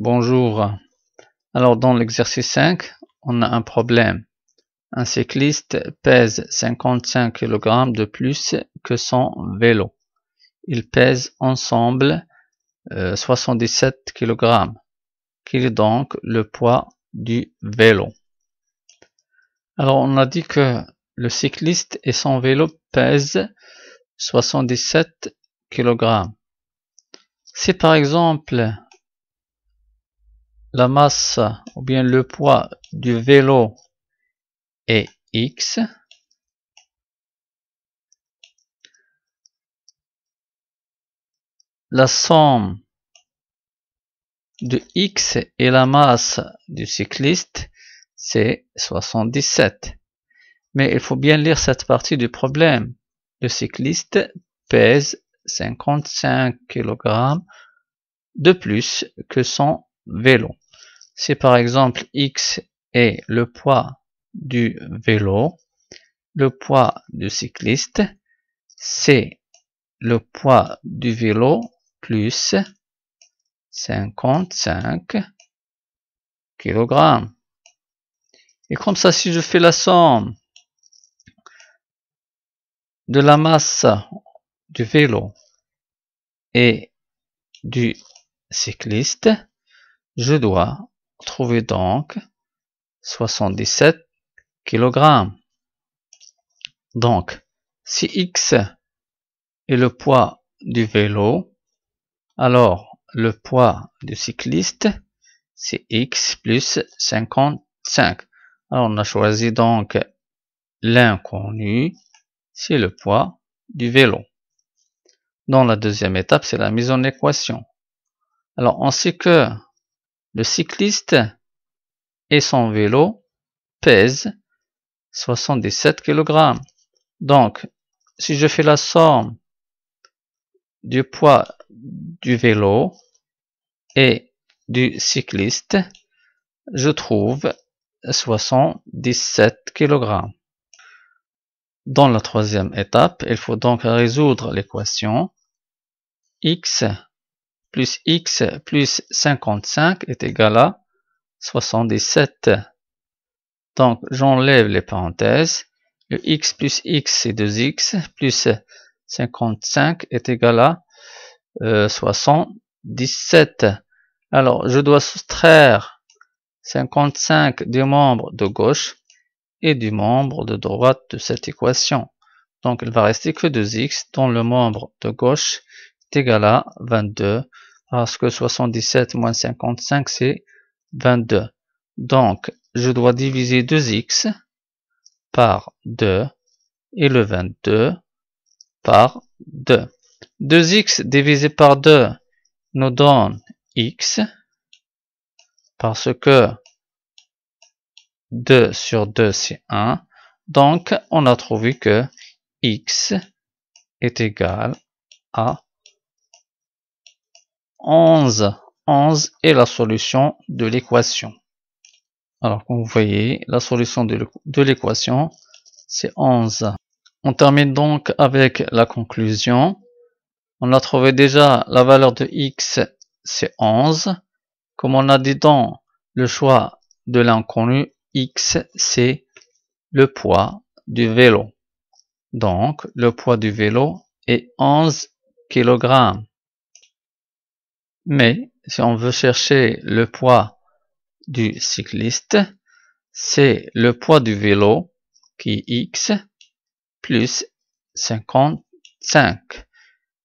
Bonjour. Alors dans l'exercice 5, on a un problème. Un cycliste pèse 55 kg de plus que son vélo. Ils pèsent ensemble 77 kg. Quel est donc le poids du vélo? Alors on a dit que le cycliste et son vélo pèsent 77 kg. Si par exemple la masse ou bien le poids du vélo est X, la somme de X et la masse du cycliste, c'est 77. Mais il faut bien lire cette partie du problème. Le cycliste pèse 55 kg de plus que son vélo. Si par exemple X est le poids du vélo, le poids du cycliste, c'est le poids du vélo plus 55 kg. Et comme ça, si je fais la somme de la masse du vélo et du cycliste, je dois trouver donc 77 kg. Donc, si X est le poids du vélo, alors le poids du cycliste, c'est X plus 55. Alors on a choisi donc l'inconnu, c'est le poids du vélo. Dans la deuxième étape, c'est la mise en équation. Alors on sait que le cycliste et son vélo pèsent 77 kg. Donc, si je fais la somme du poids du vélo et du cycliste, je trouve 77 kg. Dans la troisième étape, il faut donc résoudre l'équation x plus 55 est égal à 77. Donc, j'enlève les parenthèses. Le x plus x, c'est 2x, plus 55 est égal à 77. Alors, je dois soustraire 55 du membre de gauche et du membre de droite de cette équation. Donc, il va rester que 2x dont le membre de gauche est égal à 22, parce que 77 moins 55, c'est 22. Donc, je dois diviser 2x par 2 et le 22 par 2. 2x divisé par 2 nous donne x, parce que 2 sur 2 c'est 1. Donc, on a trouvé que x est égal à 11. 11 est la solution de l'équation. Alors, comme vous voyez, la solution de l'équation, c'est 11. On termine donc avec la conclusion. On a trouvé déjà la valeur de x, c'est 11. Comme on a dit dans le choix de l'inconnu, x, c'est le poids du vélo. Donc, le poids du vélo est 11 kg. Mais, si on veut chercher le poids du cycliste, c'est le poids du vélo qui est x plus 55.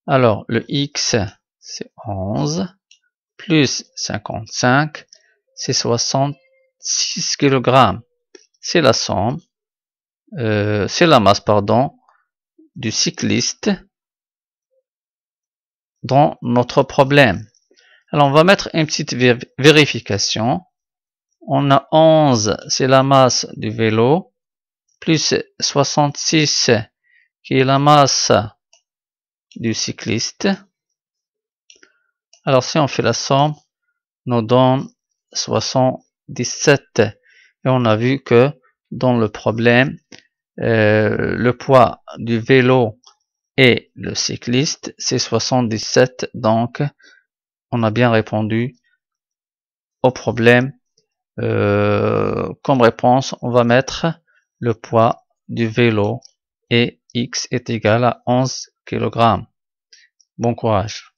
Alors, le x, c'est 11, plus 55, c'est 66 kg. C'est la somme, c'est la masse, pardon, du cycliste dans notre problème. Alors, on va mettre une petite vérification. On a 11, c'est la masse du vélo, plus 66, qui est la masse du cycliste. Alors, si on fait la somme, nous donne 77. Et on a vu que dans le problème, le poids du vélo et le cycliste, c'est 77. Donc, on a bien répondu au problème. Comme réponse, on va mettre le poids du vélo et X est égal à 11 kg. Bon courage.